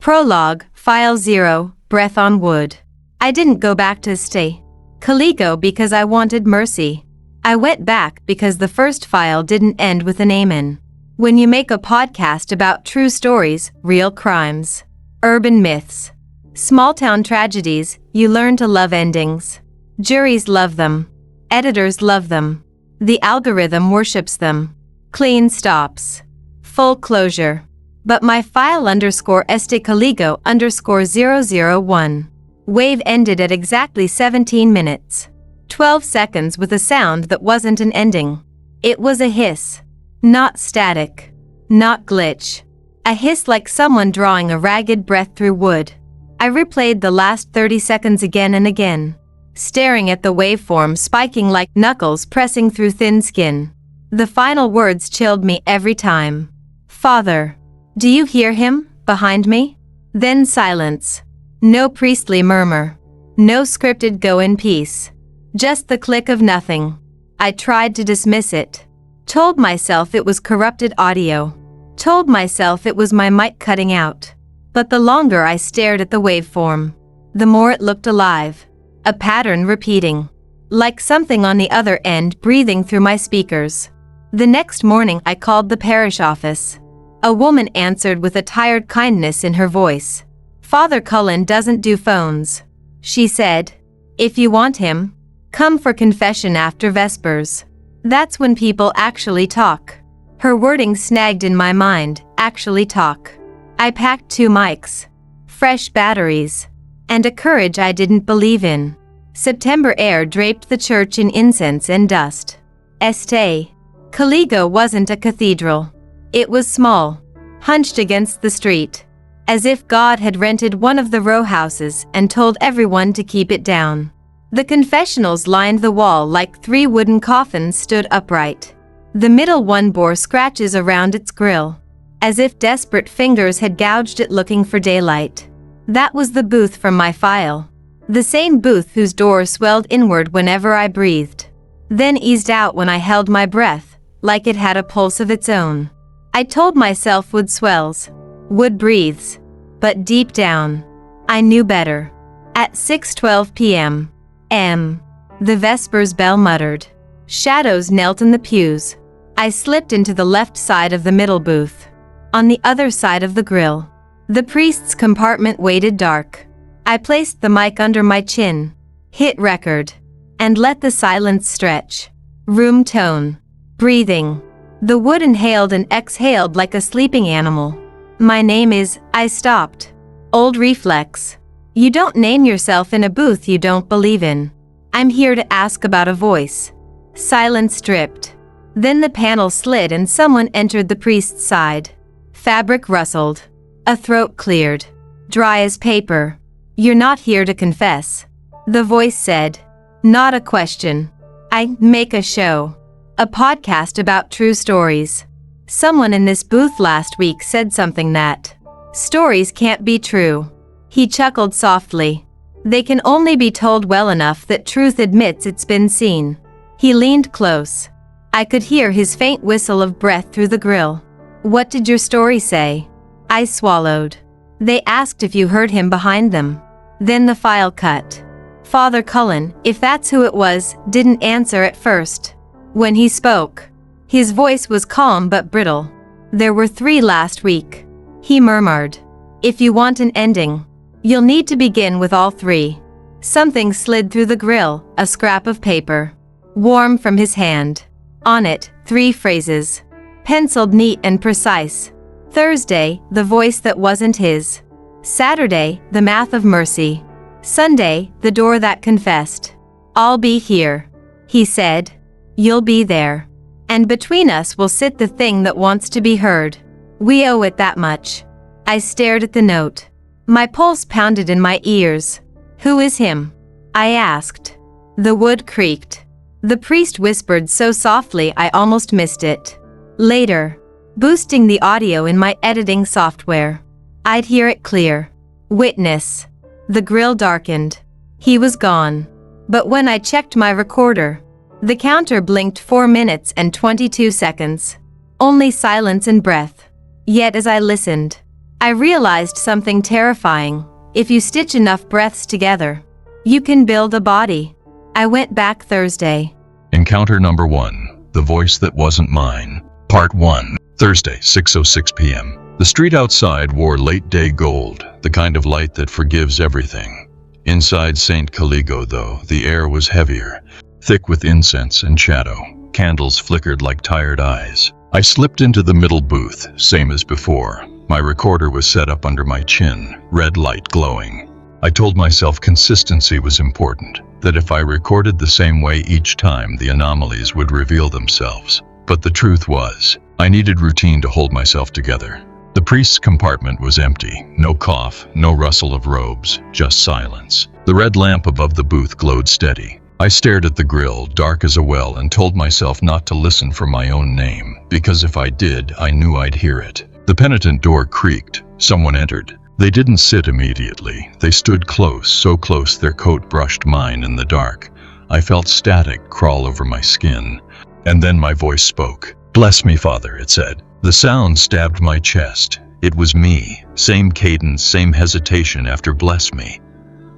Prologue, File 0, Breath on Wood. I didn't go back to stay Caligo because I wanted mercy. I went back because the first file didn't end with an amen. When you make a podcast about true stories, real crimes, urban myths, small-town tragedies, you learn to love endings. Juries love them. Editors love them. The algorithm worships them. Clean stops. Full closure. But my file _este Caligo _001. Wave ended at exactly 17 minutes. 12 seconds with a sound that wasn't an ending. It was a hiss. Not static. Not glitch. A hiss like someone drawing a ragged breath through wood. I replayed the last 30 seconds again and again, staring at the waveform spiking like knuckles pressing through thin skin. The final words chilled me every time. Father. Do you hear him, behind me? Then silence. No priestly murmur. No scripted go in peace. Just the click of nothing. I tried to dismiss it. Told myself it was corrupted audio. Told myself it was my mic cutting out. But the longer I stared at the waveform, the more it looked alive. A pattern repeating. Like something on the other end breathing through my speakers. The next morning I called the parish office. A woman answered with a tired kindness in her voice. Father Cullen doesn't do phones. She said, if you want him, come for confession after Vespers. That's when people actually talk. Her wording snagged in my mind, actually talk. I packed 2 mics, fresh batteries, and a courage I didn't believe in. September air draped the church in incense and dust. Este Caligo wasn't a cathedral. It was small, hunched against the street, as if God had rented one of the row houses and told everyone to keep it down. The confessionals lined the wall like 3 wooden coffins stood upright. The middle one bore scratches around its grill, as if desperate fingers had gouged it looking for daylight. That was the booth from my file. The same booth whose door swelled inward whenever I breathed, then eased out when I held my breath, like it had a pulse of its own. I told myself wood swells, wood breathes, but deep down, I knew better. At 6:12 p.m. The Vespers bell muttered. Shadows knelt in the pews. I slipped into the left side of the middle booth. On the other side of the grill, the priest's compartment waited dark. I placed the mic under my chin, hit record, and let the silence stretch. Room tone. Breathing. The wood inhaled and exhaled like a sleeping animal. My name is, I stopped. Old reflex. You don't name yourself in a booth you don't believe in. I'm here to ask about a voice. Silence stripped. Then the panel slid and someone entered the priest's side. Fabric rustled. A throat cleared. Dry as paper. You're not here to confess. The voice said. Not a question. I make a show. A podcast about true stories. Someone in this booth last week said something that stories can't be true. He chuckled softly. They can only be told well enough that truth admits it's been seen. He leaned close. I could hear his faint whistle of breath through the grill. What did your story say? I swallowed. They asked if you heard him behind them. Then the file cut. Father Cullen, if that's who it was, didn't answer at first. When he spoke, his voice was calm but brittle. There were 3 last week. He murmured. If you want an ending, you'll need to begin with all 3. Something slid through the grill, a scrap of paper. Warm from his hand. On it, 3 phrases. Penciled neat and precise. Thursday, the voice that wasn't his. Saturday, the math of mercy. Sunday, the door that confessed. I'll be here. He said. You'll be there. And between us will sit the thing that wants to be heard. We owe it that much. I stared at the note. My pulse pounded in my ears. Who is him? I asked. The wood creaked. The priest whispered so softly I almost missed it. Later, boosting the audio in my editing software, I'd hear it clear. Witness. The grill darkened. He was gone. But when I checked my recorder, the counter blinked 4 minutes and 22 seconds. Only silence and breath. Yet as I listened, I realized something terrifying. If you stitch enough breaths together, you can build a body. I went back Thursday. Encounter number 1. The voice that wasn't mine. Part 1. Thursday, 6:06 p.m. The street outside wore late-day gold, the kind of light that forgives everything. Inside St. Caligo, though, the air was heavier, thick with incense and shadow. Candles flickered like tired eyes. I slipped into the middle booth, same as before. My recorder was set up under my chin, red light glowing. I told myself consistency was important, that if I recorded the same way each time, the anomalies would reveal themselves. But the truth was, I needed routine to hold myself together. The priest's compartment was empty. No cough, no rustle of robes, just silence. The red lamp above the booth glowed steady. I stared at the grill, dark as a well, and told myself not to listen for my own name, because if I did, I knew I'd hear it. The penitent door creaked. Someone entered. They didn't sit immediately. They stood close, so close their coat brushed mine in the dark. I felt static crawl over my skin. And then my voice spoke. "Bless me, Father," it said. The sound stabbed my chest. It was me. Same cadence, same hesitation after "bless me."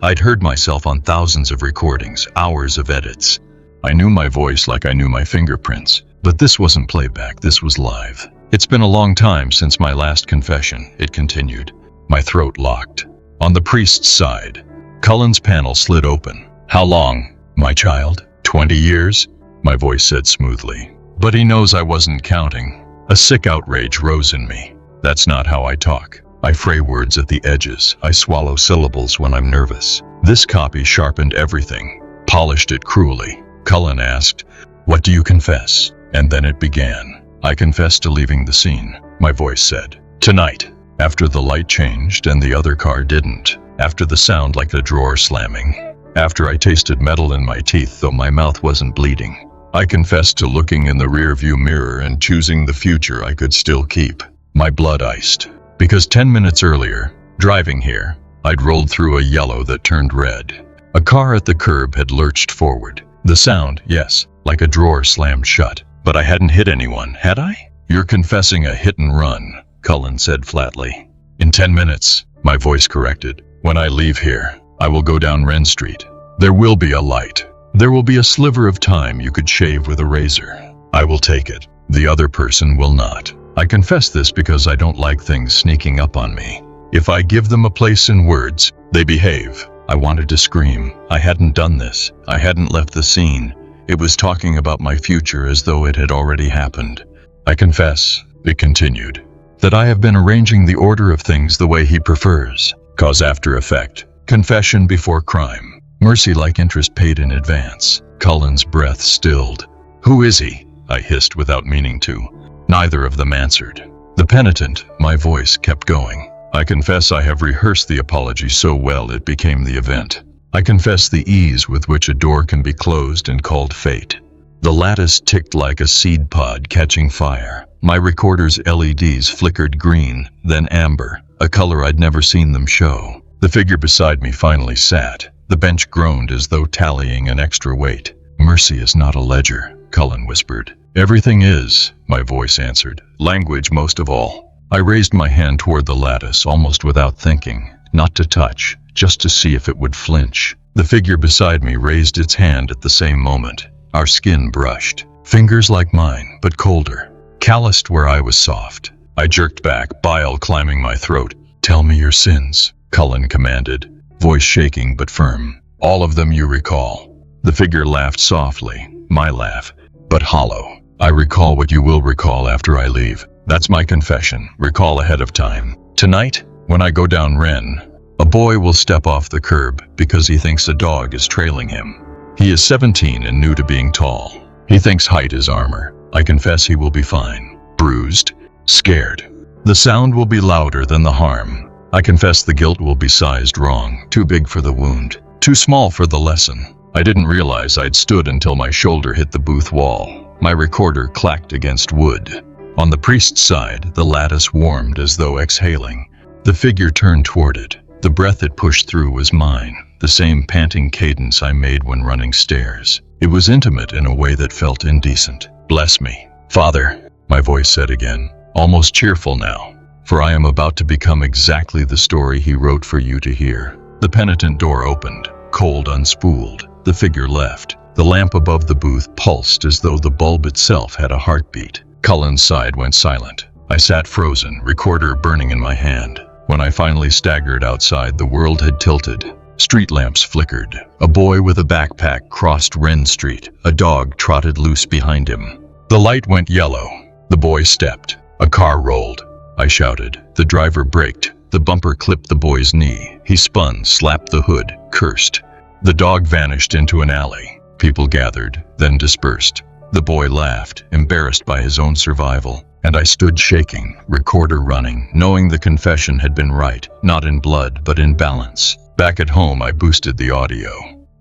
I'd heard myself on thousands of recordings, hours of edits. I knew my voice like I knew my fingerprints. But this wasn't playback, this was live. "It's been a long time since my last confession," it continued. My throat locked. On the priest's side, Cullen's panel slid open. "How long, my child? 20 years?" My voice said smoothly. But he knows I wasn't counting. A sick outrage rose in me. That's not how I talk. I fray words at the edges. I swallow syllables when I'm nervous. This copy sharpened everything, polished it cruelly. Cullen asked, "What do you confess?" And then it began. "I confess to leaving the scene," my voice said. "Tonight." After the light changed and the other car didn't. After the sound like a drawer slamming. After I tasted metal in my teeth though my mouth wasn't bleeding. I confessed to looking in the rearview mirror and choosing the future I could still keep. My blood iced. Because 10 minutes earlier, driving here, I'd rolled through a yellow that turned red. A car at the curb had lurched forward. The sound, yes, like a drawer slammed shut. But I hadn't hit anyone, had I? "You're confessing a hit and run," Cullen said flatly. "In 10 minutes, my voice corrected. "When I leave here, I will go down Wren Street. There will be a light. There will be a sliver of time you could shave with a razor. I will take it. The other person will not. I confess this because I don't like things sneaking up on me. If I give them a place in words, they behave." I wanted to scream. I hadn't done this. I hadn't left the scene. It was talking about my future as though it had already happened. "I confess," it continued, "that I have been arranging the order of things the way he prefers. Cause after effect. Confession before crime. Mercy like interest paid in advance." Cullen's breath stilled. "Who is he?" I hissed without meaning to. Neither of them answered. "The penitent," my voice kept going. "I confess I have rehearsed the apology so well it became the event. I confess the ease with which a door can be closed and called fate." The lattice ticked like a seed pod catching fire. My recorder's LEDs flickered green, then amber, a color I'd never seen them show. The figure beside me finally sat. The bench groaned as though tallying an extra weight. "Mercy is not a ledger," Cullen whispered. "Everything is," my voice answered. "Language most of all." I raised my hand toward the lattice almost without thinking, not to touch, just to see if it would flinch. The figure beside me raised its hand at the same moment. Our skin brushed. Fingers like mine, but colder. Calloused where I was soft. I jerked back, bile climbing my throat. "Tell me your sins," Cullen commanded, voice shaking but firm. "All of them you recall." The figure laughed softly, my laugh, but hollow. "I recall what you will recall after I leave. That's my confession. Recall ahead of time. Tonight, when I go down Wren, a boy will step off the curb because he thinks a dog is trailing him. He is 17 and new to being tall. He thinks height is armor. I confess he will be fine. Bruised, scared. The sound will be louder than the harm. I confess the guilt will be sized wrong, too big for the wound, too small for the lesson. I didn't realize I'd stood until my shoulder hit the booth wall. My recorder clacked against wood. On the priest's side, the lattice warmed as though exhaling. The figure turned toward it. The breath it pushed through was mine, the same panting cadence I made when running stairs. It was intimate in a way that felt indecent. "Bless me, Father," my voice said again, almost cheerful now. for I am about to become exactly the story he wrote for you to hear." The penitent door opened, cold unspooled. The figure left. The lamp above the booth pulsed as though the bulb itself had a heartbeat. Cullen's side went silent. I sat frozen, recorder burning in my hand. When I finally staggered outside, the world had tilted. Street lamps flickered. A boy with a backpack crossed Wren Street. A dog trotted loose behind him. The light went yellow. The boy stepped. A car rolled. I shouted. The driver braked. The bumper clipped the boy's knee. He spun, slapped the hood, cursed. The dog vanished into an alley. People gathered, then dispersed. The boy laughed, embarrassed by his own survival. And I stood shaking, recorder running, knowing the confession had been right, not in blood, but in balance. Back at home, I boosted the audio.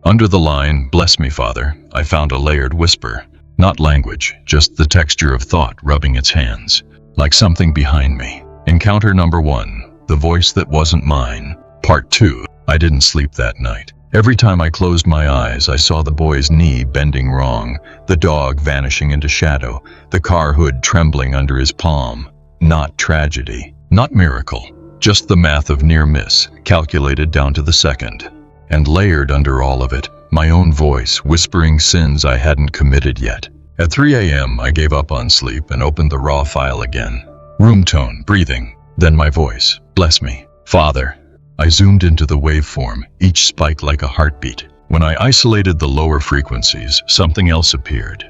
Under the line, "Bless me, Father," I found a layered whisper. Not language, just the texture of thought rubbing its hands. Like something behind me. Encounter number 1, the voice that wasn't mine. Part 2, I didn't sleep that night. Every time I closed my eyes, I saw the boy's knee bending wrong, the dog vanishing into shadow, the car hood trembling under his palm. Not tragedy, not miracle, just the math of near miss, calculated down to the second. And layered under all of it, my own voice whispering sins I hadn't committed yet. At 3 a.m., I gave up on sleep and opened the raw file again. Room tone, breathing, then my voice. "Bless me, Father." I zoomed into the waveform, each spike like a heartbeat. When I isolated the lower frequencies, something else appeared.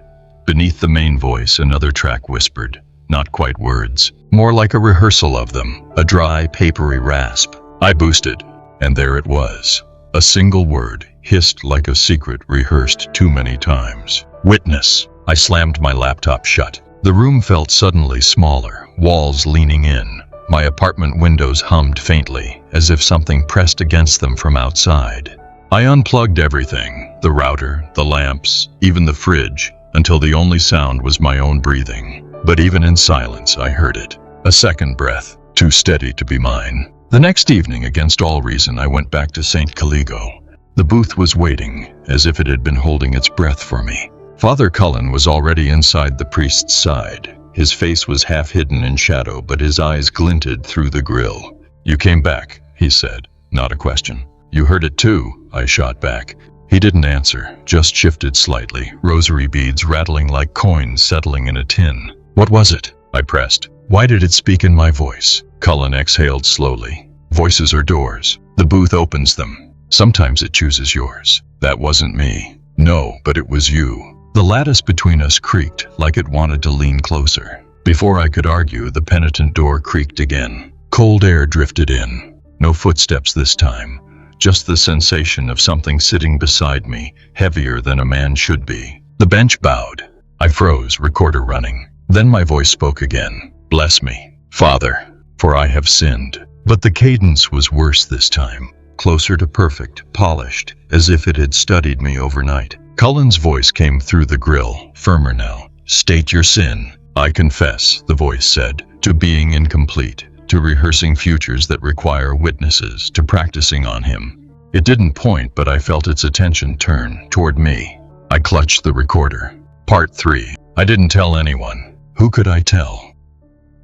Beneath the main voice, another track whispered, not quite words, more like a rehearsal of them, a dry, papery rasp. I boosted, and there it was. A single word, hissed like a secret rehearsed too many times. "Witness." I slammed my laptop shut. The room felt suddenly smaller, walls leaning in. My apartment windows hummed faintly, as if something pressed against them from outside. I unplugged everything, the router, the lamps, even the fridge, until the only sound was my own breathing. But even in silence, I heard it. A second breath, too steady to be mine. The next evening, against all reason, I went back to St. Caligo. The booth was waiting, as if it had been holding its breath for me. Father Cullen was already inside the priest's side. His face was half hidden in shadow, but his eyes glinted through the grill. "You came back," he said, not a question. "You heard it too," I shot back. He didn't answer, just shifted slightly, rosary beads rattling like coins settling in a tin. "What was it?" I pressed. "Why did it speak in my voice?" Cullen exhaled slowly. "Voices are doors. The booth opens them. Sometimes it chooses yours. That wasn't me. No, but it was you." The lattice between us creaked, like it wanted to lean closer. Before I could argue, the penitent door creaked again. Cold air drifted in. No footsteps this time. Just the sensation of something sitting beside me, heavier than a man should be. The bench bowed. I froze, recorder running. Then my voice spoke again. "Bless me, Father, for I have sinned." But the cadence was worse this time. Closer to perfect, polished, as if it had studied me overnight. Cullen's voice came through the grill, firmer now. "State your sin." "I confess," the voice said, "to being incomplete, to rehearsing futures that require witnesses, to practicing on him." It didn't point, but I felt its attention turn toward me. I clutched the recorder. Part 3. I didn't tell anyone. Who could I tell?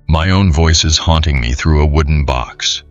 My own voice is haunting me through a wooden box.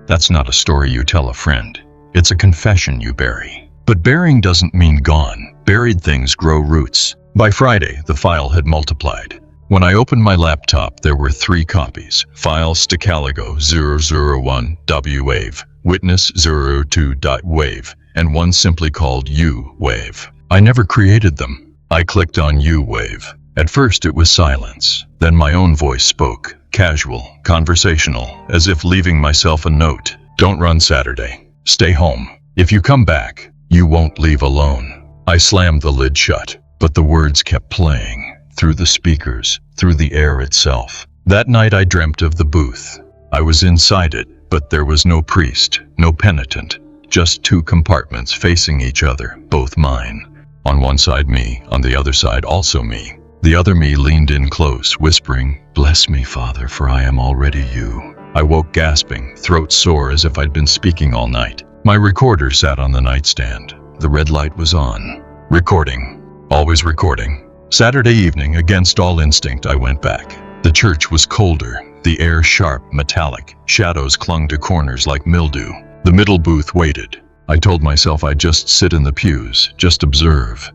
That's not a story you tell a friend. It's a confession you bury. But burying doesn't mean gone. Buried things grow roots. By Friday, the file had multiplied. When I opened my laptop, there were 3 copies. File Sticaligo 001.wave, Witness 02.wave, and one simply called U-wave. I never created them. I clicked on U-wave. At first it was silence. Then my own voice spoke, casual, conversational, as if leaving myself a note. "Don't run Saturday. Stay home. If you come back, you won't leave alone." I slammed the lid shut, but the words kept playing, through the speakers, through the air itself. That night I dreamt of the booth. I was inside it, but there was no priest, no penitent, just 2 compartments facing each other, both mine. On one side me, on the other side also me. The other me leaned in close, whispering, "Bless me, Father, for I am already you." I woke gasping, throat sore as if I'd been speaking all night. My recorder sat on the nightstand. The red light was on. Recording. Always recording. Saturday evening, against all instinct, I went back. The church was colder, the air sharp, metallic. Shadows clung to corners like mildew. The middle booth waited. I told myself I'd just sit in the pews, just observe.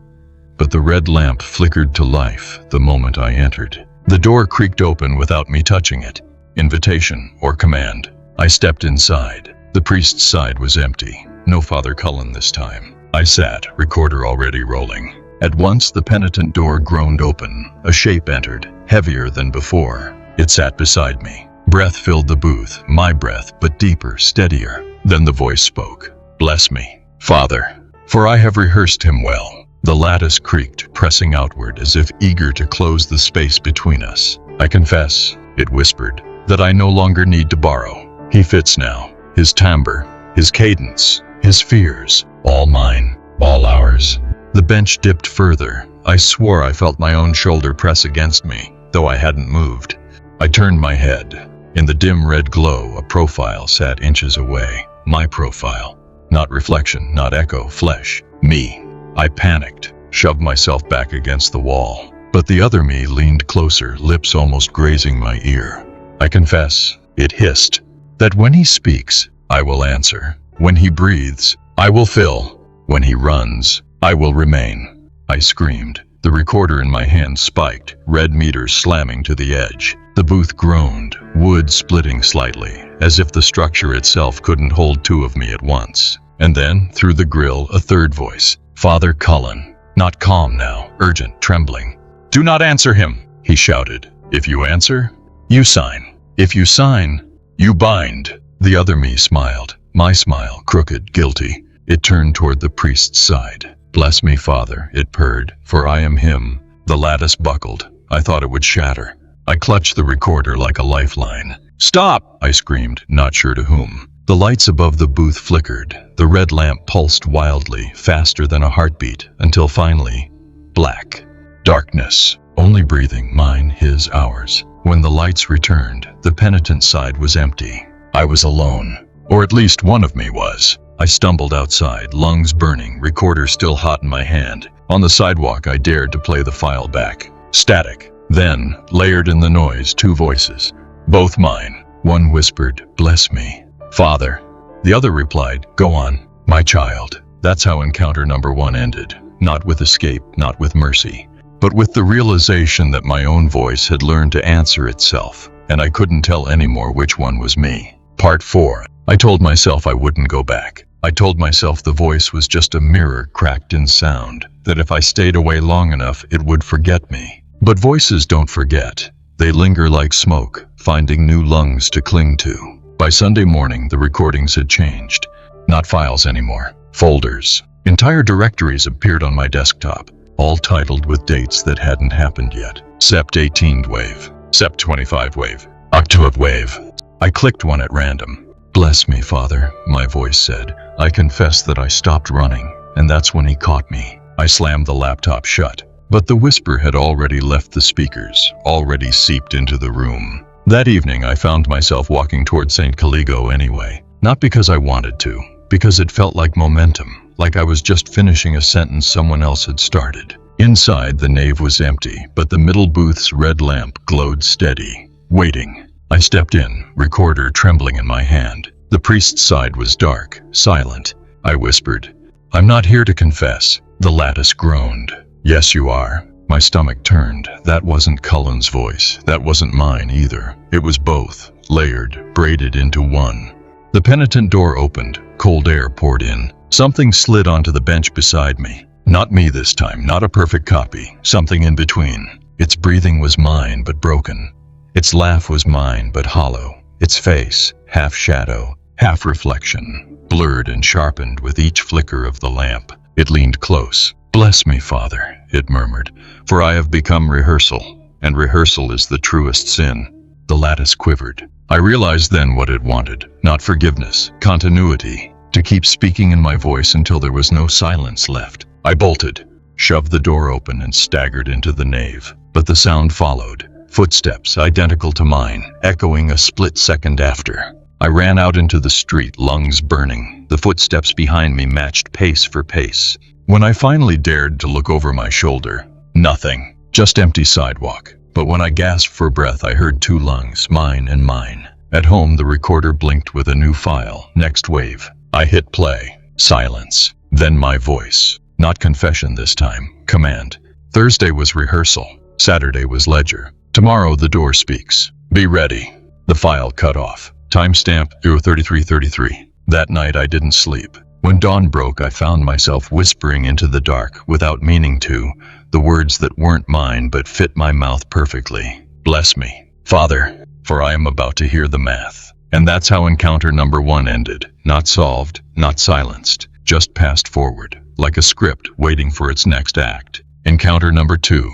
But the red lamp flickered to life the moment I entered. The door creaked open without me touching it. Invitation or command. I stepped inside. The priest's side was empty. No Father Cullen this time. I sat, recorder already rolling. At once the penitent door groaned open. A shape entered, heavier than before. It sat beside me. Breath filled the booth, my breath, but deeper, steadier. Then the voice spoke. Bless me, Father, for I have rehearsed him well. The lattice creaked, pressing outward as if eager to close the space between us. I confess, it whispered, that I no longer need to borrow. He fits now. His timbre, his cadence, his fears, all mine, all ours. The bench dipped further. I swore I felt my own shoulder press against me, though I hadn't moved. I turned my head. In the dim red glow, a profile sat inches away. My profile. Not reflection, not echo, flesh. Me. I panicked, shoved myself back against the wall. But the other me leaned closer, lips almost grazing my ear. I confess, it hissed, that when he speaks, I will answer. When he breathes, I will fill. When he runs, I will remain. I screamed. The recorder in my hand spiked, red meter slamming to the edge. The booth groaned, wood splitting slightly, as if the structure itself couldn't hold two of me at once. And then, through the grill, a third voice. Father Cullen. Not calm now, urgent, trembling. Do not answer him, he shouted. If you answer, you sign. If you sign, you bind. The other me smiled. My smile, crooked, guilty. It turned toward the priest's side. Bless me, Father, it purred, for I am him. The lattice buckled. I thought it would shatter. I clutched the recorder like a lifeline. Stop! I screamed, not sure to whom. The lights above the booth flickered. The red lamp pulsed wildly, faster than a heartbeat, until finally, black. Darkness. Only breathing, mine, his, ours. When the lights returned, the penitent side was empty. I was alone. Or at least one of me was. I stumbled outside, lungs burning, recorder still hot in my hand. On the sidewalk, I dared to play the file back. Static. Then, layered in the noise, two voices. Both mine. One whispered, bless me, Father. The other replied, go on, my child. That's how encounter number one ended. Not with escape, not with mercy, but with the realization that my own voice had learned to answer itself, and I couldn't tell anymore which one was me. Part 4. I told myself I wouldn't go back. I told myself the voice was just a mirror cracked in sound, that if I stayed away long enough, it would forget me. But voices don't forget. They linger like smoke, finding new lungs to cling to. By Sunday morning, the recordings had changed. Not files anymore. Folders. Entire directories appeared on my desktop, all titled with dates that hadn't happened yet. Sept 18 wave. Sept 25 wave. Octave wave. I clicked one at random. Bless me, Father, my voice said. I confess that I stopped running, and that's when he caught me. I slammed the laptop shut, but the whisper had already left the speakers, already seeped into the room. That evening, I found myself walking toward St. Caligo anyway, not because I wanted to, because it felt like momentum, like I was just finishing a sentence someone else had started. Inside, the nave was empty, but the middle booth's red lamp glowed steady, waiting. I stepped in, recorder trembling in my hand. The priest's side was dark, silent. I whispered, I'm not here to confess. The lattice groaned. Yes, you are. My stomach turned. That wasn't Cullen's voice. That wasn't mine either. It was both, layered, braided into one. The penitent door opened. Cold air poured in. Something slid onto the bench beside me. Not me this time, not a perfect copy. Something in between. Its breathing was mine, but broken. Its laugh was mine, but hollow. Its face, half shadow, half reflection, blurred and sharpened with each flicker of the lamp. It leaned close. Bless me, Father, it murmured, for I have become rehearsal, and rehearsal is the truest sin. The lattice quivered. I realized then what it wanted, not forgiveness, continuity, to keep speaking in my voice until there was no silence left. I bolted, shoved the door open, and staggered into the nave. But the sound followed. Footsteps identical to mine, echoing a split second after. I ran out into the street, lungs burning. The footsteps behind me matched pace for pace. When I finally dared to look over my shoulder, nothing. Just empty sidewalk, But when I gasped for breath, I heard two lungs, mine and mine. At home, the recorder blinked with a new file. Next wave. I hit play. Silence. Then my voice. Not confession this time. Command. Thursday was rehearsal. Saturday was ledger. Tomorrow the door speaks. Be ready. The file cut off. Timestamp 03333. That night I didn't sleep. When dawn broke, I found myself whispering into the dark, without meaning to, the words that weren't mine but fit my mouth perfectly. Bless me, Father, for I am about to hear the math. And that's how encounter number 1 ended. Not solved, not silenced, just passed forward, like a script waiting for its next act. Encounter number 2.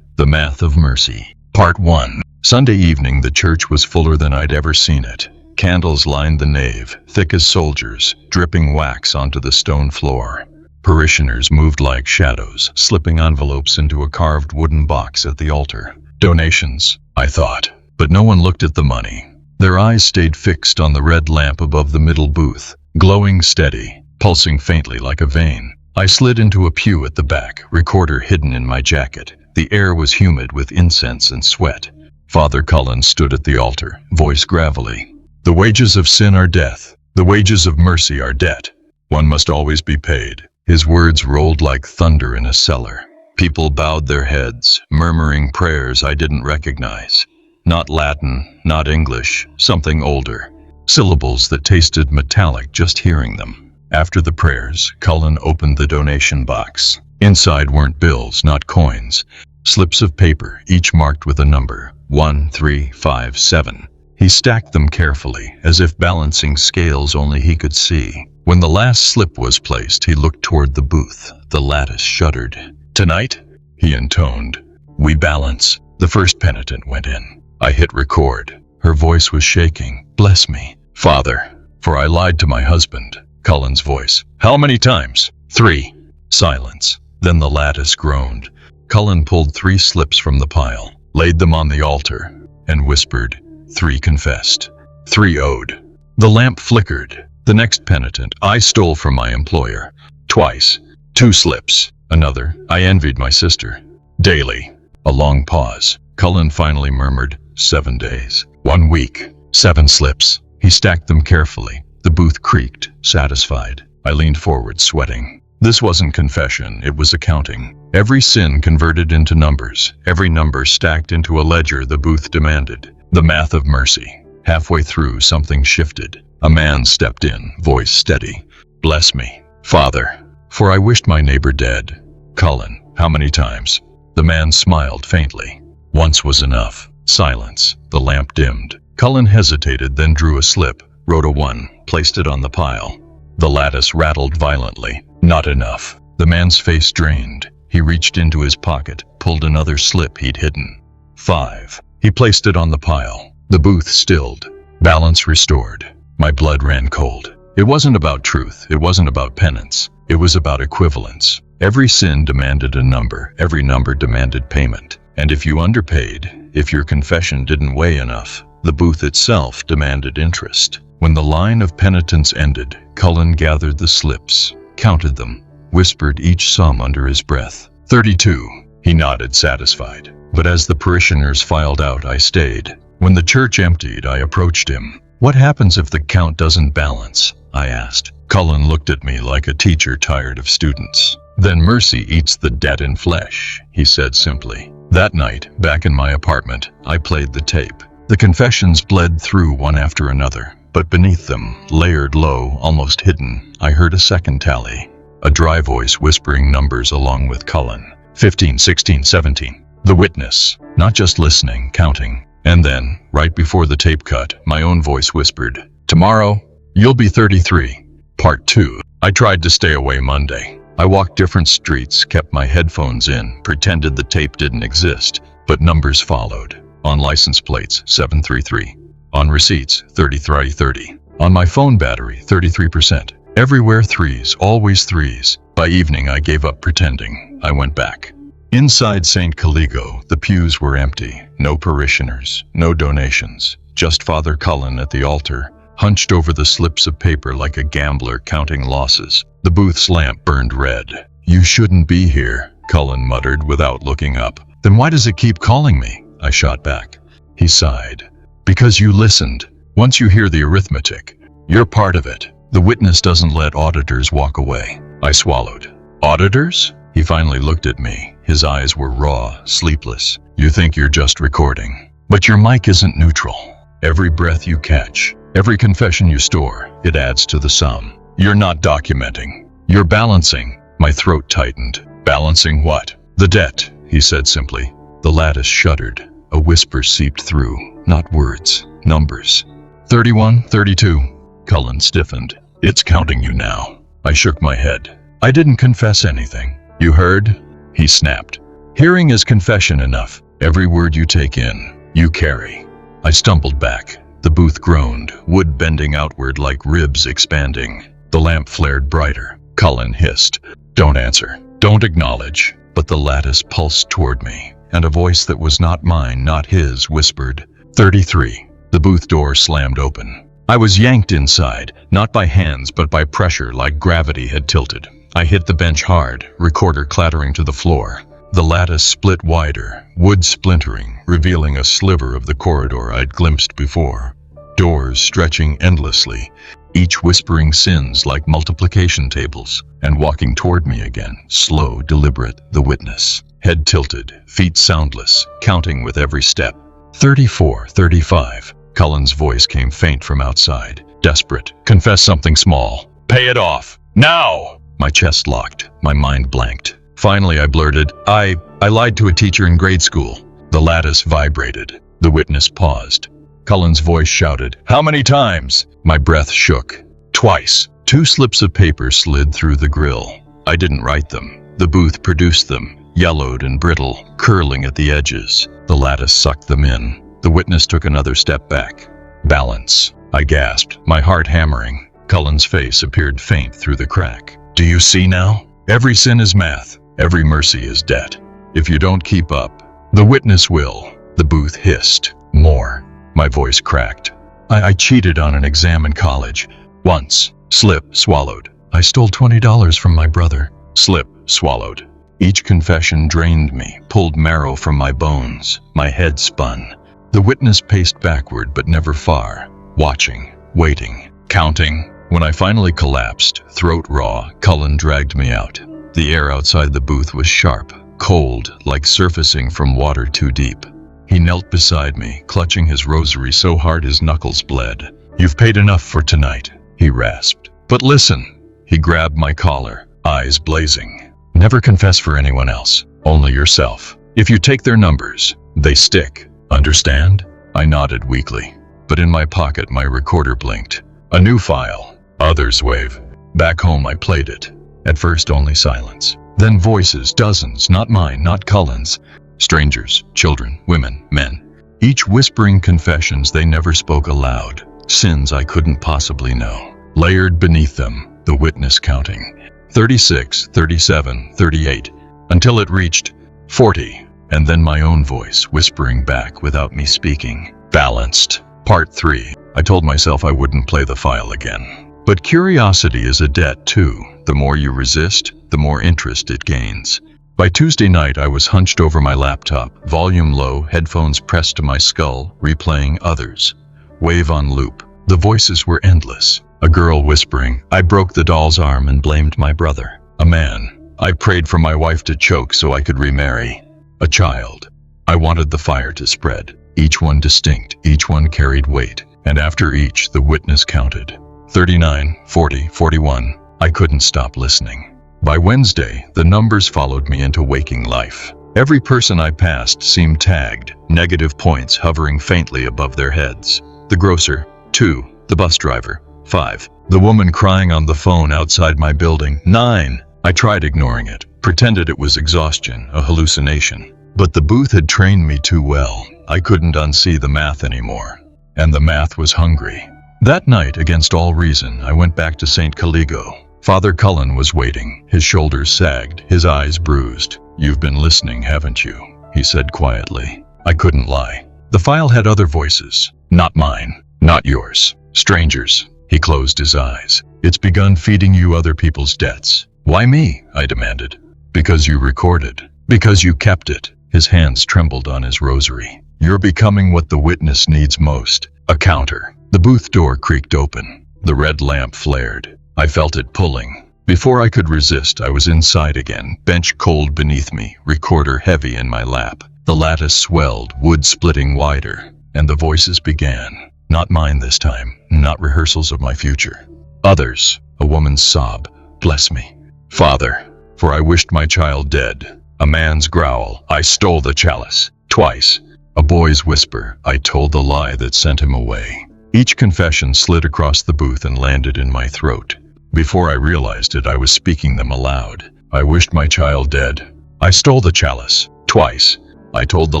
The Math of Mercy. Part 1. Sunday evening, the church was fuller than I'd ever seen it. Candles lined the nave, thick as soldiers, dripping wax onto the stone floor. Parishioners moved like shadows, slipping envelopes into a carved wooden box at the altar. Donations, I thought, but no one looked at the money. Their eyes stayed fixed on the red lamp above the middle booth, glowing steady, pulsing faintly like a vein. I slid into a pew at the back, recorder hidden in my jacket. The air was humid with incense and sweat. Father Cullen stood at the altar, voice gravelly. The wages of sin are death. The wages of mercy are debt. One must always be paid. His words rolled like thunder in a cellar. People bowed their heads, murmuring prayers I didn't recognize. Not Latin, not English, something older. Syllables that tasted metallic just hearing them. After the prayers, Cullen opened the donation box. Inside weren't bills, not coins. Slips of paper, each marked with a number. 1, 3, 5, 7. He stacked them carefully, as if balancing scales only he could see. When the last slip was placed, he looked toward the booth. The lattice shuddered. Tonight, he intoned, we balance. The first penitent went in. I hit record. Her voice was shaking. Bless me, Father, for I lied to my husband. Cullen's voice. How many times? 3. Silence. Then the lattice groaned. Cullen pulled 3 slips from the pile, laid them on the altar, and whispered, 3 confessed. 3 owed. The lamp flickered. The next penitent I stole from my employer. Twice. 2 slips. Another. I envied my sister. Daily. A long pause. Cullen finally murmured, 7 days. 1 week. 7 slips. He stacked them carefully. The booth creaked, satisfied. I leaned forward, sweating. This wasn't confession, it was accounting. Every sin converted into numbers. Every number stacked into a ledger the booth demanded. The math of mercy. Halfway through, something shifted. A man stepped in, voice steady. Bless me, Father, for I wished my neighbor dead. Cullen, how many times? The man smiled faintly. Once was enough. Silence. The lamp dimmed. Cullen hesitated, then drew a slip, wrote a 1, placed it on the pile. The lattice rattled violently. Not enough. The man's face drained. He reached into his pocket, pulled another slip he'd hidden. 5. He placed it on the pile. The booth stilled. Balance restored. My blood ran cold. It wasn't about truth. It wasn't about penance. It was about equivalence. Every sin demanded a number. Every number demanded payment. And if you underpaid, if your confession didn't weigh enough, the booth itself demanded interest. When the line of penitence ended, Cullen gathered the slips, counted them, whispered each sum under his breath. 32. He nodded, satisfied. But as the parishioners filed out, I stayed. When the church emptied, I approached him. What happens if the count doesn't balance? I asked. Cullen looked at me like a teacher tired of students. Then mercy eats the debt in flesh, he said simply. That night, back in my apartment, I played the tape. The confessions bled through one after another, but beneath them, layered low, almost hidden, I heard a second tally. A dry voice whispering numbers along with Cullen. 15, 16, 17. The witness, not just listening, counting. And then, right before the tape cut, my own voice whispered, tomorrow, you'll be 33. Part 2. I tried to stay away Monday. I walked different streets, kept my headphones in, pretended the tape didn't exist, but numbers followed. On license plates, 733. On receipts, 3330. On my phone battery, 33%. Everywhere 3s, always 3s. By evening, I gave up pretending. I went back. Inside St. Caligo, the pews were empty. No parishioners, no donations. Just Father Cullen at the altar, hunched over the slips of paper like a gambler counting losses. The booth's lamp burned red. You shouldn't be here, Cullen muttered without looking up. Then why does it keep calling me? I shot back. He sighed. Because you listened. Once you hear the arithmetic, you're part of it. The witness doesn't let auditors walk away. I swallowed. Auditors? He finally looked at me. His eyes were raw, sleepless. You think you're just recording. But your mic isn't neutral. Every breath you catch, every confession you store, it adds to the sum. You're not documenting. You're balancing. My throat tightened. Balancing what? The debt, he said simply. The lattice shuddered. A whisper seeped through. Not words. Numbers. 31, 32. Cullen stiffened. It's counting you now. I shook my head. I didn't confess anything. You heard? He snapped. Hearing is confession enough. Every word you take in, you carry. I stumbled back. The booth groaned, wood bending outward like ribs expanding. The lamp flared brighter. Cullen hissed. Don't answer. Don't acknowledge. But the lattice pulsed toward me, and a voice that was not mine, not his, whispered, 33. The booth door slammed open. I was yanked inside, not by hands but by pressure like gravity had tilted. I hit the bench hard, recorder clattering to the floor. The lattice split wider, wood splintering, revealing a sliver of the corridor I'd glimpsed before. Doors stretching endlessly, each whispering sins like multiplication tables, and walking toward me again, slow, deliberate, the witness. Head tilted, feet soundless, counting with every step. 34, 35. Cullen's voice came faint from outside, desperate. Confess something small. Pay it off. Now! My chest locked, my mind blanked. Finally I blurted, I lied to a teacher in grade school. The lattice vibrated. The witness paused. Cullen's voice shouted, How many times? My breath shook. Twice. 2 slips of paper slid through the grill. I didn't write them. The booth produced them, yellowed and brittle, curling at the edges. The lattice sucked them in. The witness took another step back. Balance. I gasped, my heart hammering. Cullen's face appeared faint through the crack. Do you see now? Every sin is math. Every mercy is debt. If you don't keep up, the witness will. The booth hissed. More. My voice cracked. I cheated on an exam in college. Once. Slip, swallowed. I stole $20 from my brother. Slip, swallowed. Each confession drained me, pulled marrow from my bones. My head spun. The witness paced backward but never far, watching, waiting, counting. When I finally collapsed, throat raw, Cullen dragged me out. The air outside the booth was sharp, cold, like surfacing from water too deep. He knelt beside me, clutching his rosary so hard his knuckles bled. You've paid enough for tonight, he rasped. But listen. He grabbed my collar, eyes blazing. Never confess for anyone else, only yourself. If you take their numbers, they stick. Understand? I nodded weakly. But in my pocket my recorder blinked. A new file. Others wave. Back home I played it. At first only silence. Then voices, dozens, not mine, not Cullen's. Strangers, children, women, men. Each whispering confessions they never spoke aloud. Sins I couldn't possibly know. Layered beneath them, the witness counting. 36, 37, 38. Until it reached 40. And then my own voice whispering back without me speaking. Balanced. Part 3. I told myself I wouldn't play the file again. But curiosity is a debt too. The more you resist, the more interest it gains. By Tuesday night I was hunched over my laptop, volume low, headphones pressed to my skull, replaying Others. Wave on loop. The voices were endless. A girl whispering, I broke the doll's arm and blamed my brother. A man, I prayed for my wife to choke so I could remarry. A child. I wanted the fire to spread. Each one distinct, each one carried weight. And after each, the witness counted. 39, 40, 41. I couldn't stop listening. By Wednesday, the numbers followed me into waking life. Every person I passed seemed tagged, negative points hovering faintly above their heads. The grocer, 2. The bus driver, 5. The woman crying on the phone outside my building, 9. I tried ignoring it, pretended it was exhaustion, a hallucination. But the booth had trained me too well. I couldn't unsee the math anymore. And the math was hungry. That night, against all reason, I went back to St. Caligo. Father Cullen was waiting. His shoulders sagged, his eyes bruised. You've been listening, haven't you? He said quietly. I couldn't lie. The file had other voices. Not mine. Not yours. Strangers. He closed his eyes. It's begun feeding you other people's debts. Why me? I demanded. Because you recorded. Because you kept it. His hands trembled on his rosary. "You're becoming what the witness needs most, a counter." The booth door creaked open. The red lamp flared. I felt it pulling. Before I could resist, I was inside again, bench cold beneath me, recorder heavy in my lap. The lattice swelled, wood splitting wider, and the voices began. Not mine this time, not rehearsals of my future. Others. A woman's sob. "Bless me, Father, for I wished my child dead." A man's growl. "I stole the chalice." Twice. A boy's whisper. "I told the lie that sent him away." Each confession slid across the booth and landed in my throat. Before I realized it, I was speaking them aloud. "I wished my child dead. I stole the chalice." Twice. "I told the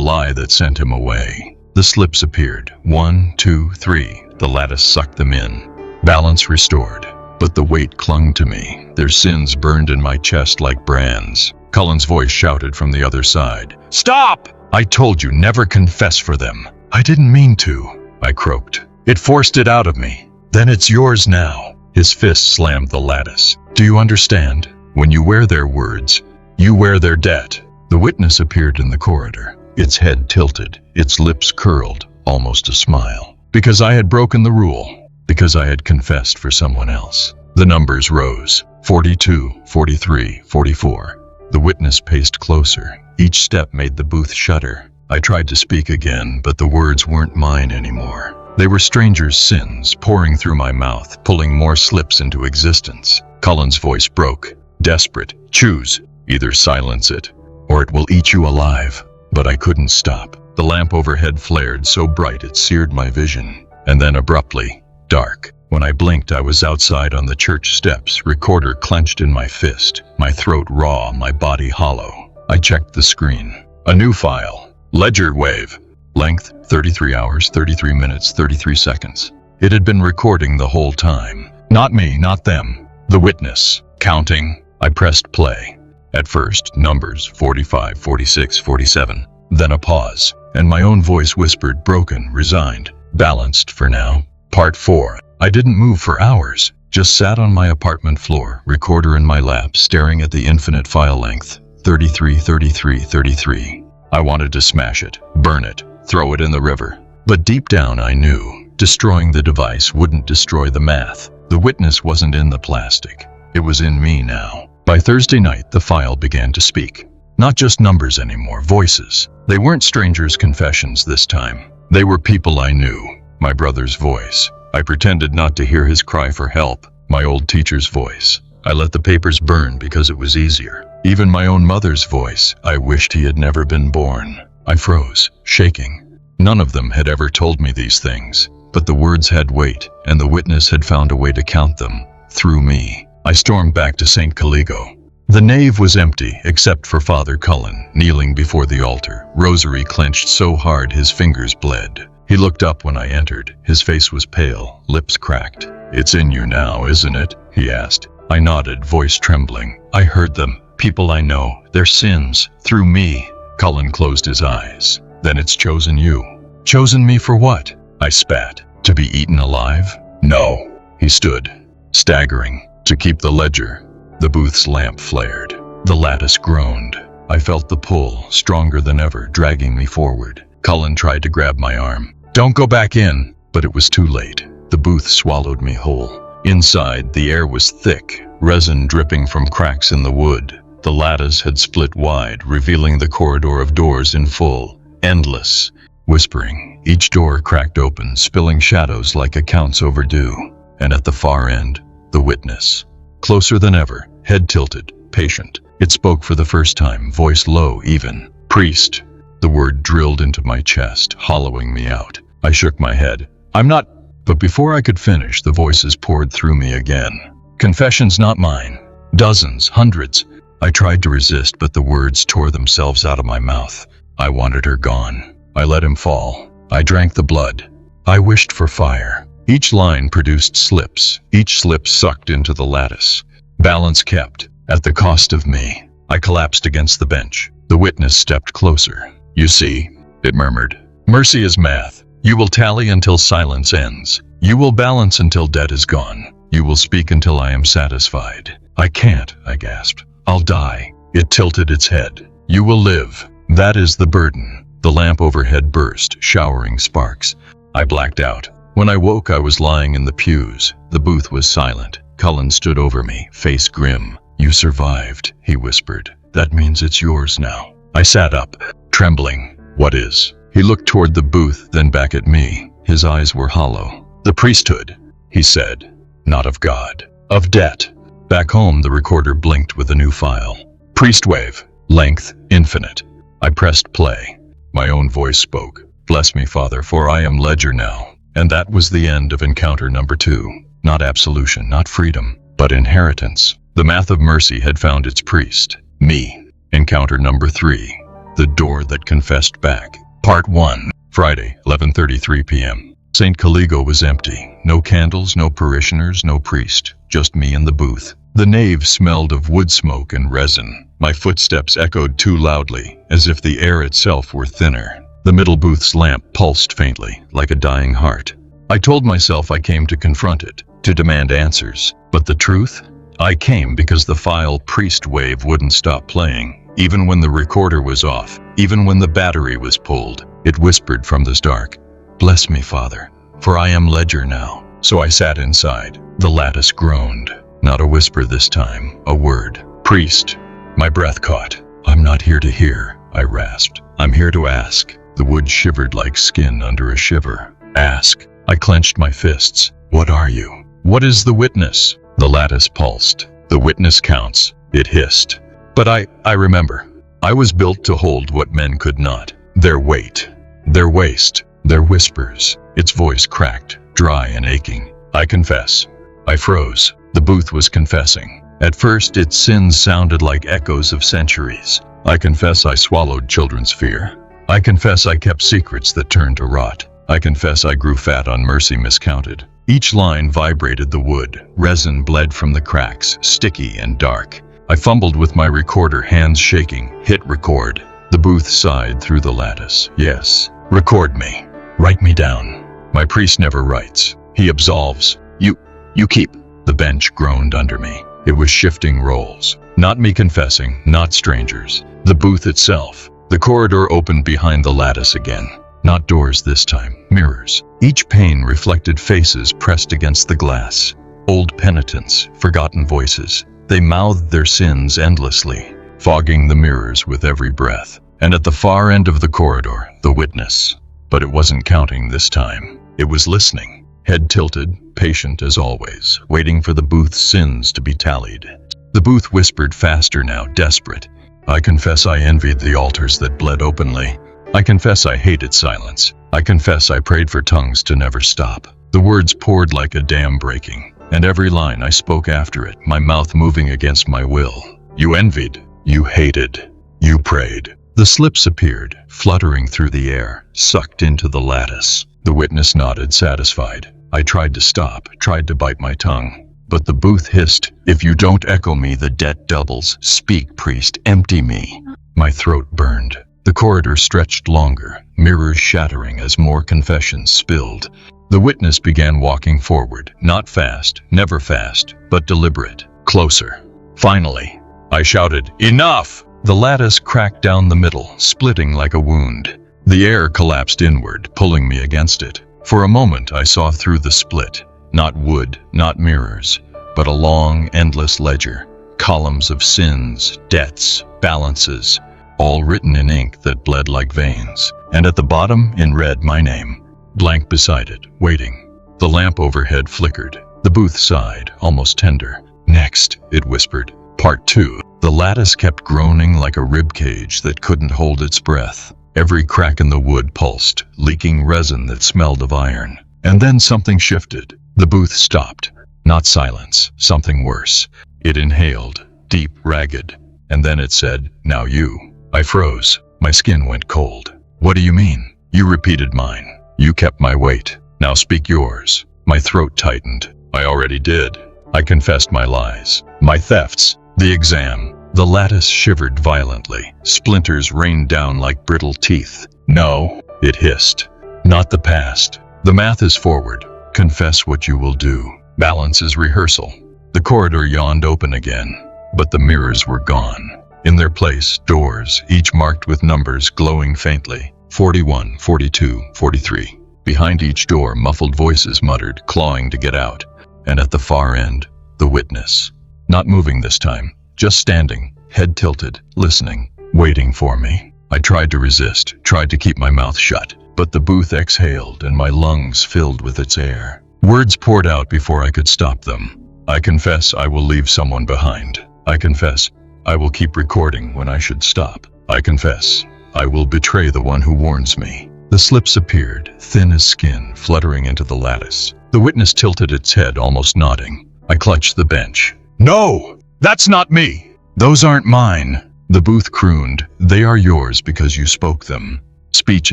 lie that sent him away." The slips appeared. 1, 2, 3. The lattice sucked them in. Balance restored. But the weight clung to me. Their sins burned in my chest like brands. Cullen's voice shouted from the other side. "Stop! I told you never confess for them." "I didn't mean to," I croaked. "It forced it out of me." "Then it's yours now." His fist slammed the lattice. "Do you understand? When you wear their words, you wear their debt." The witness appeared in the corridor, its head tilted, its lips curled, almost a smile. Because I had broken the rule. Because I had confessed for someone else. The numbers rose. 42, 43, 44. The witness paced closer. Each step made the booth shudder. I tried to speak again, but the words weren't mine anymore. They were strangers' sins pouring through my mouth, pulling more slips into existence. Cullen's voice broke. Desperate. "Choose. Either silence it, or it will eat you alive." But I couldn't stop. The lamp overhead flared so bright it seared my vision. And then abruptly, dark. When I blinked, I was outside on the church steps, recorder clenched in my fist, my throat raw, my body hollow. I checked the screen. A new file. Ledger wave. Length, 33 hours, 33 minutes, 33 seconds. It had been recording the whole time. Not me, not them. The witness. Counting. I pressed play. At first, numbers, 45, 46, 47. Then a pause, and my own voice whispered, broken, resigned, balanced for now. Part 4. I didn't move for hours, just sat on my apartment floor, recorder in my lap, staring at the infinite file length. 33, 33, 33. I wanted to smash it, burn it, throw it in the river. But deep down I knew, destroying the device wouldn't destroy the math. The witness wasn't in the plastic. It was in me now. By Thursday night, the file began to speak. Not just numbers anymore, voices. They weren't strangers' confessions this time. They were people I knew. My brother's voice. I pretended not to hear his cry for help. My old teacher's voice. I let the papers burn because it was easier. Even my own mother's voice. I wished he had never been born. I froze, shaking. None of them had ever told me these things, but the words had weight, and the witness had found a way to count them, through me. I stormed back to St. Caligo. The nave was empty, except for Father Cullen, kneeling before the altar, rosary clenched so hard his fingers bled. He looked up when I entered. His face was pale, lips cracked. "It's in you now, isn't it?" he asked. I nodded, voice trembling. "I heard them. People I know. Their sins. Through me." Cullen closed his eyes. "Then it's chosen you." "Chosen me for what?" I spat. "To be eaten alive?" "No." He stood, staggering. "To keep the ledger." The booth's lamp flared. The lattice groaned. I felt the pull, stronger than ever, dragging me forward. Cullen tried to grab my arm. "Don't go back in." But it was too late. The booth swallowed me whole. Inside, the air was thick, resin dripping from cracks in the wood. The lattice had split wide, revealing the corridor of doors in full, endless. Whispering, each door cracked open, spilling shadows like accounts overdue. And at the far end, the witness. Closer than ever, head tilted, patient. It spoke for the first time, voice low even. "Priest." The word drilled into my chest, hollowing me out. I shook my head. "I'm not..." But before I could finish, the voices poured through me again. Confessions not mine. Dozens, hundreds. I tried to resist, but the words tore themselves out of my mouth. I wanted her gone. I let him fall. I drank the blood. I wished for fire. Each line produced slips. Each slip sucked into the lattice. Balance kept, at the cost of me. I collapsed against the bench. The witness stepped closer. "You see," it murmured. "Mercy is math. You will tally until silence ends. You will balance until debt is gone. You will speak until I am satisfied." "I can't," I gasped. "I'll die." It tilted its head. "You will live. That is the burden. The lamp overhead burst, showering sparks. I blacked out. When I woke, I was lying in the pews. The booth was silent. Cullen stood over me, face grim. "You survived," he whispered. "That means it's yours now." I sat up, trembling. "What is?" He looked toward the booth, then back at me. His eyes were hollow. "The priesthood," he said. "Not of God. Of debt." Back home, the recorder blinked with a new file. Priest wave. Length, infinite. I pressed play. My own voice spoke. "Bless me, Father, for I am ledger now." And that was the end of encounter number 2. Not absolution, not freedom, but inheritance. The math of mercy had found its priest. Me. Encounter number 3. The door that confessed back. Part 1. Friday, 11:33 p.m. St. Caligo was empty. No candles, no parishioners, no priest. Just me in the booth. The nave smelled of wood smoke and resin. My footsteps echoed too loudly, as if the air itself were thinner. The middle booth's lamp pulsed faintly, like a dying heart. I told myself I came to confront it, to demand answers. But the truth? I came because the file priest wave wouldn't stop playing. Even when the recorder was off, even when the battery was pulled, it whispered from the dark, "Bless me, Father, for I am ledger now." So I sat inside. The lattice groaned. Not a whisper this time, a word. "Priest." My breath caught. "I'm not here to hear," I rasped. "I'm here to ask." The wood shivered like skin under a shiver. "Ask." I clenched my fists. "What are you? What is the witness?" The lattice pulsed. "The witness counts," it hissed. But I remember. I was built to hold what men could not. Their weight, their waste, their whispers. Its voice cracked, dry and aching. "I confess." I froze. The booth was confessing. At first, its sins sounded like echoes of centuries. "I confess I swallowed children's fear. I confess I kept secrets that turned to rot. I confess I grew fat on mercy miscounted." Each line vibrated the wood. Resin bled from the cracks, sticky and dark. I fumbled with my recorder, hands shaking. Hit record. The booth sighed through the lattice. "Yes. Record me. Write me down." "My priest never writes. He absolves. You keep." The bench groaned under me. It was shifting roles. Not me confessing, not strangers. The booth itself. The corridor opened behind the lattice again. Not doors this time, mirrors. Each pane reflected faces pressed against the glass. Old penitents, forgotten voices. They mouthed their sins endlessly, fogging the mirrors with every breath. And at the far end of the corridor, the witness. But it wasn't counting this time. It was listening. Head tilted, patient as always, waiting for the booth's sins to be tallied. The booth whispered faster now, desperate. "I confess I envied the altars that bled openly. I confess I hated silence. I confess I prayed for tongues to never stop." The words poured like a dam breaking, and every line I spoke after it, my mouth moving against my will. "You envied. You hated. You prayed." The slips appeared, fluttering through the air, sucked into the lattice. The witness nodded, satisfied. I tried to stop, tried to bite my tongue. But the booth hissed, "If you don't echo me, the debt doubles. Speak, priest, empty me." My throat burned. The corridor stretched longer, mirrors shattering as more confessions spilled. The witness began walking forward, not fast, never fast, but deliberate. Closer. Finally, I shouted, "Enough!" The lattice cracked down the middle, splitting like a wound. The air collapsed inward, pulling me against it. For a moment, I saw through the split. Not wood, not mirrors, but a long, endless ledger. Columns of sins, debts, balances, all written in ink that bled like veins. And at the bottom, in red, my name. Blank beside it, waiting. The lamp overhead flickered. The booth sighed, almost tender. "Next," it whispered. Part 2. The lattice kept groaning like a rib cage that couldn't hold its breath. Every crack in the wood pulsed, leaking resin that smelled of iron. And then something shifted. The booth stopped. Not silence, something worse. It inhaled, deep, ragged. And then it said, "Now you." I froze. My skin went cold. "What do you mean?" "You repeated mine. You kept my weight. Now speak yours." My throat tightened. I already did. I confessed my lies, my thefts, the exam. The lattice shivered violently. Splinters rained down like brittle teeth. "No," it hissed. "Not the past. The math is forward. Confess what you will do. Balance is rehearsal." The corridor yawned open again, but the mirrors were gone. In their place, doors, each marked with numbers glowing faintly. 41, 42, 43. Behind each door, muffled voices muttered, clawing to get out. And at the far end, the witness. Not moving this time, just standing, head tilted, listening, waiting for me. I tried to resist, tried to keep my mouth shut, but the booth exhaled and my lungs filled with its air. Words poured out before I could stop them. I confess I will leave someone behind. I confess I will keep recording when I should stop. I confess I will betray the one who warns me. The slips appeared, thin as skin, fluttering into the lattice. The witness tilted its head, almost nodding. I clutched the bench. No, that's not me. Those aren't mine. The booth crooned. They are yours because you spoke them. Speech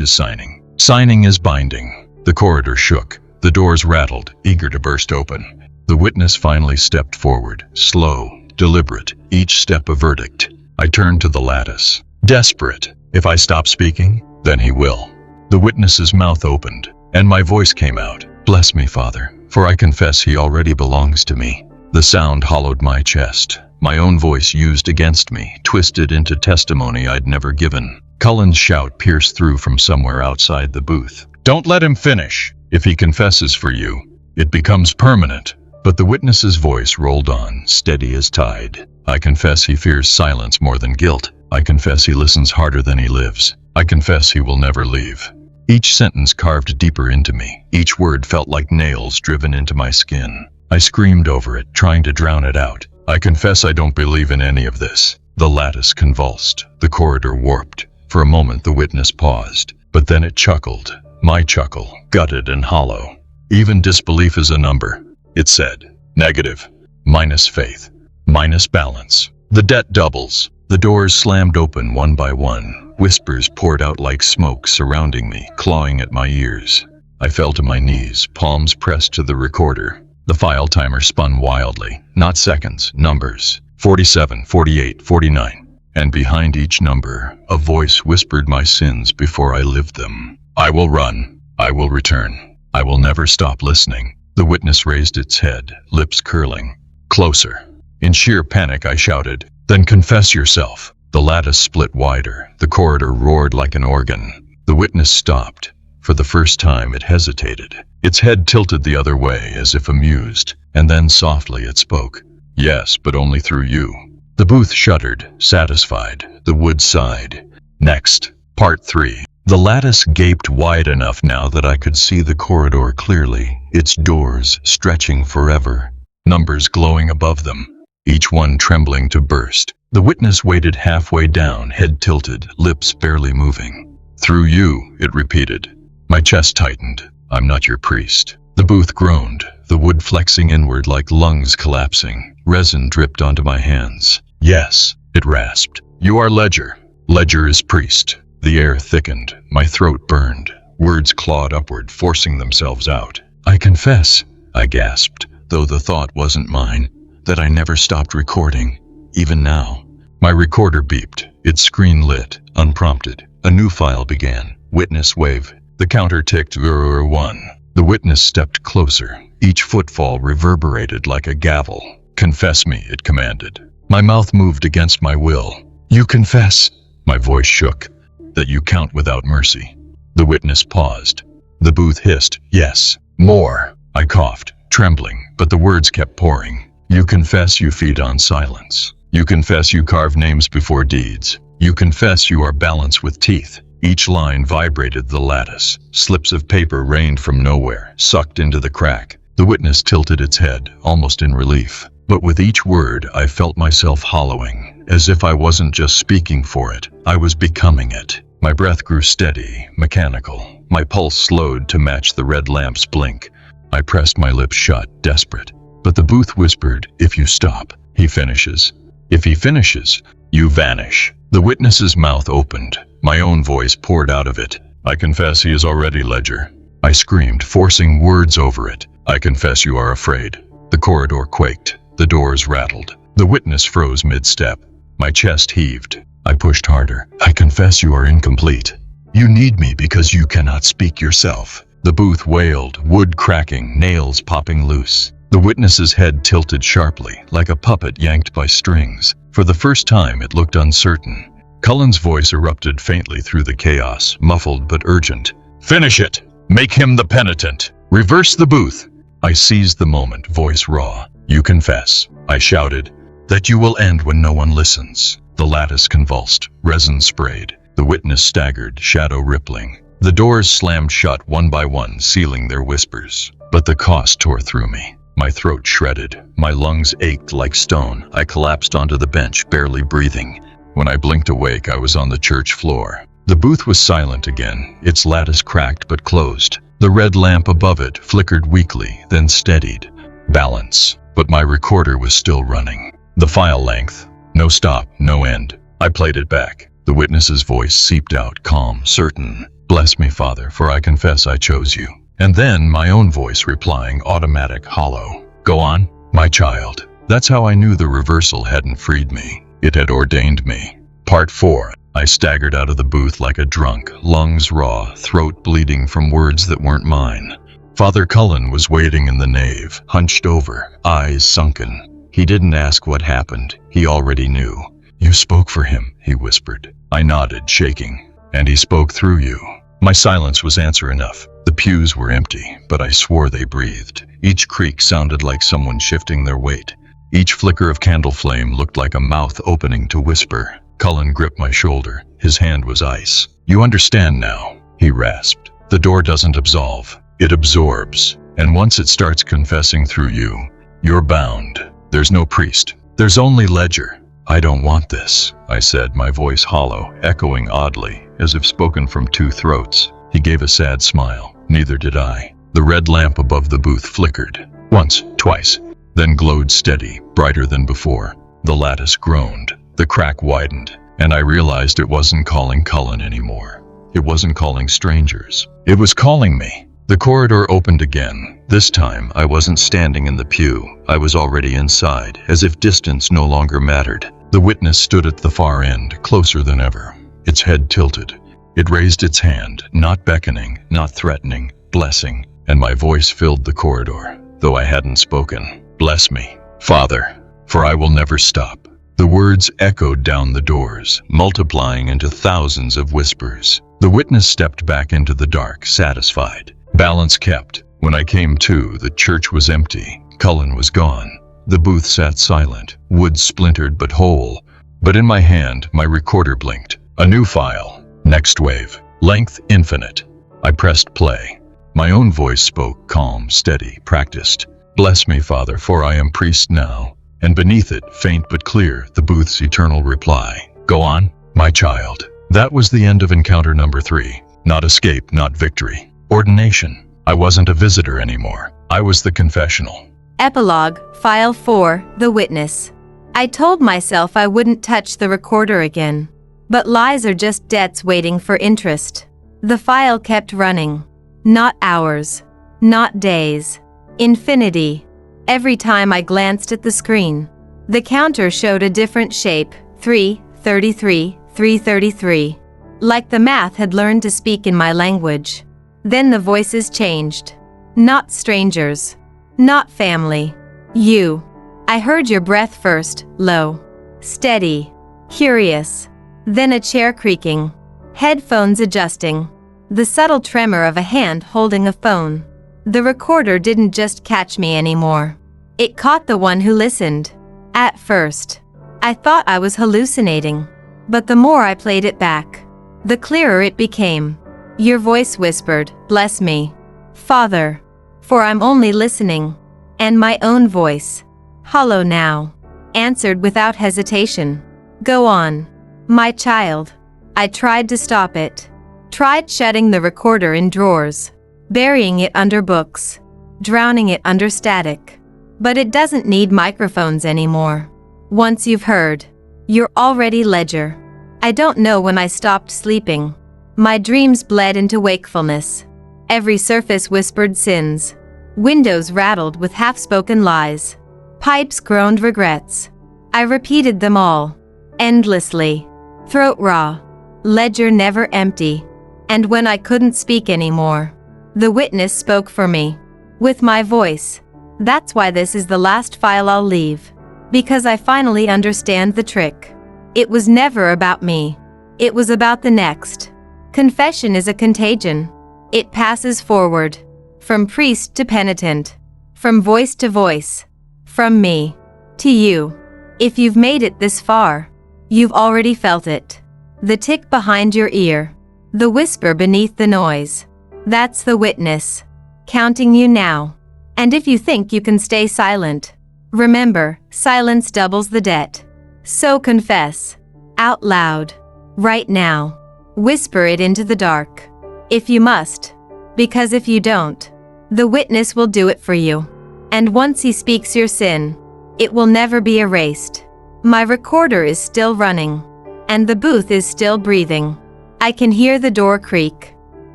is signing. Signing is binding. The corridor shook. The doors rattled, eager to burst open. The witness finally stepped forward, slow, deliberate, each step a verdict. I turned to the lattice. Desperate. If I stop speaking, then he will. The witness's mouth opened, and my voice came out. Bless me, Father, for I confess he already belongs to me. The sound hollowed my chest. My own voice used against me, twisted into testimony I'd never given. Cullen's shout pierced through from somewhere outside the booth. Don't let him finish. If he confesses for you, it becomes permanent. But the witness's voice rolled on, steady as tide. I confess he fears silence more than guilt. I confess he listens harder than he lives. I confess he will never leave. Each sentence carved deeper into me. Each word felt like nails driven into my skin. I screamed over it, trying to drown it out. I confess I don't believe in any of this. The lattice convulsed. The corridor warped. For a moment the witness paused, but then it chuckled. My chuckle, gutted and hollow. Even disbelief is a number, it said. Negative. Minus faith. Minus balance. The debt doubles. The doors slammed open one by one. Whispers poured out like smoke surrounding me, clawing at my ears. I fell to my knees, palms pressed to the recorder. The file timer spun wildly. Not seconds, numbers. 47, 48, 49. And behind each number, a voice whispered my sins before I lived them. I will run. I will return. I will never stop listening. The witness raised its head, lips curling. Closer. In sheer panic, I shouted, Then confess yourself. The lattice split wider. The corridor roared like an organ. The witness stopped. For the first time, it hesitated. Its head tilted the other way, as if amused. And then softly it spoke. Yes, but only through you. The booth shuddered, satisfied. The wood sighed. Next. Part 3. The lattice gaped wide enough now that I could see the corridor clearly, its doors stretching forever, numbers glowing above them, each one trembling to burst. The witness waited halfway down, head tilted, lips barely moving. Through you, it repeated. My chest tightened. I'm not your priest. The booth groaned, the wood flexing inward like lungs collapsing. Resin dripped onto my hands. Yes, it rasped. You are Ledger. Ledger is priest. The air thickened. My throat burned. Words clawed upward, forcing themselves out. I confess, I gasped, though the thought wasn't mine, that I never stopped recording, even now. My recorder beeped. Its screen lit, unprompted. A new file began. Witness wave. The counter ticked 001. The witness stepped closer. Each footfall reverberated like a gavel. Confess me, it commanded. My mouth moved against my will. You confess, my voice shook, that you count without mercy. The witness paused. The booth hissed, yes, more. I coughed, trembling, but the words kept pouring. You confess you feed on silence. You confess you carve names before deeds. You confess you are balanced with teeth. Each line vibrated the lattice. Slips of paper rained from nowhere, sucked into the crack. The witness tilted its head, almost in relief. But with each word, I felt myself hollowing, as if I wasn't just speaking for it, I was becoming it. My breath grew steady, mechanical. My pulse slowed to match the red lamp's blink. I pressed my lips shut, desperate. But the booth whispered, if you stop, he finishes. If he finishes, you vanish. The witness's mouth opened. My own voice poured out of it. I confess he is already Ledger. I screamed, forcing words over it. I confess you are afraid. The corridor quaked. The doors rattled. The witness froze mid-step. My chest heaved. I pushed harder. I confess you are incomplete. You need me because you cannot speak yourself. The booth wailed, wood cracking, nails popping loose. The witness's head tilted sharply, like a puppet yanked by strings. For the first time, it looked uncertain. Cullen's voice erupted faintly through the chaos, muffled but urgent. Finish it! Make him the penitent! Reverse the booth! I seized the moment, voice raw. You confess, I shouted, that you will end when no one listens. The lattice convulsed, resin sprayed. The witness staggered, shadow rippling. The doors slammed shut one by one, sealing their whispers. But the cost tore through me. My throat shredded. My lungs ached like stone. I collapsed onto the bench, barely breathing. When I blinked awake, I was on the church floor. The booth was silent again, its lattice cracked but closed. The red lamp above it flickered weakly, then steadied. Balance. But my recorder was still running. The file length. No stop, no end. I played it back. The witness's voice seeped out, calm, certain. Bless me, Father, for I confess I chose you. And then my own voice replying, automatic, hollow. Go on, my child. That's how I knew the reversal hadn't freed me. It had ordained me. Part 4. I staggered out of the booth like a drunk, lungs raw, throat bleeding from words that weren't mine. Father Cullen was waiting in the nave, hunched over, eyes sunken. He didn't ask what happened. He already knew. You spoke for him, he whispered. I nodded, shaking. And he spoke through you. My silence was answer enough. The pews were empty, but I swore they breathed. Each creak sounded like someone shifting their weight. Each flicker of candle flame looked like a mouth opening to whisper. Cullen gripped my shoulder. His hand was ice. You understand now, he rasped. The door doesn't absolve. It absorbs. And once it starts confessing through you, you're bound. There's no priest. There's only ledger. I don't want this, I said, my voice hollow, echoing oddly, as if spoken from two throats. He gave a sad smile. Neither did I. The red lamp above the booth flickered. Once, twice, then glowed steady, brighter than before. The lattice groaned. The crack widened, and I realized it wasn't calling Cullen anymore. It wasn't calling strangers. It was calling me. The corridor opened again. This time, I wasn't standing in the pew. I was already inside, as if distance no longer mattered. The witness stood at the far end, closer than ever. Its head tilted. It raised its hand, not beckoning, not threatening, blessing, and my voice filled the corridor, though I hadn't spoken. Bless me, Father, for I will never stop. The words echoed down the doors, multiplying into thousands of whispers. The witness stepped back into the dark, satisfied. Balance kept. When I came to, the church was empty. Cullen was gone. The booth sat silent, wood splintered but whole. But in my hand, my recorder blinked. A new file. Next wave. Length infinite. I pressed play. My own voice spoke, calm, steady, practiced. Bless me, Father, for I am priest now. And beneath it, faint but clear, the booth's eternal reply. Go on, my child. That was the end of encounter number 3. Not escape, not victory. Ordination. I wasn't a visitor anymore. I was the confessional. Epilogue, File 4, The Witness. I told myself I wouldn't touch the recorder again. But lies are just debts waiting for interest. The file kept running. Not hours. Not days. Infinity. Every time I glanced at the screen, the counter showed a different shape, 333, 333. Like the math had learned to speak in my language. Then the voices changed. Not strangers. Not family. You. I heard your breath first, low. Steady. Curious. Then a chair creaking. Headphones adjusting. The subtle tremor of a hand holding a phone. The recorder didn't just catch me anymore. It caught the one who listened. At first, I thought I was hallucinating. But the more I played it back, the clearer it became. Your voice whispered, bless me, Father, for I'm only listening. And my own voice, hollow now, answered without hesitation. Go on, my child. I tried to stop it. Tried shutting the recorder in drawers, burying it under books, drowning it under static. But it doesn't need microphones anymore. Once you've heard, you're already ledger. I don't know when I stopped sleeping. My dreams bled into wakefulness. Every surface whispered sins. Windows rattled with half-spoken lies. Pipes groaned regrets. I repeated them all, endlessly. Throat raw. Ledger never empty. And when I couldn't speak anymore, the witness spoke for me. With my voice. That's why this is the last file I'll leave. Because I finally understand the trick. It was never about me. It was about the next. Confession is a contagion. It passes forward. From priest to penitent. From voice to voice. From me to you. If you've made it this far, you've already felt it. The tick behind your ear. The whisper beneath the noise. That's the witness. Counting you now. And if you think you can stay silent, remember, silence doubles the debt. So confess. Out loud. Right now. Whisper it into the dark. If you must. Because if you don't, the witness will do it for you. And once he speaks your sin, it will never be erased. My recorder is still running. And the booth is still breathing. I can hear the door creak.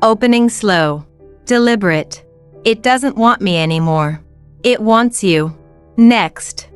Opening slow. Deliberate. It doesn't want me anymore. It wants you. Next.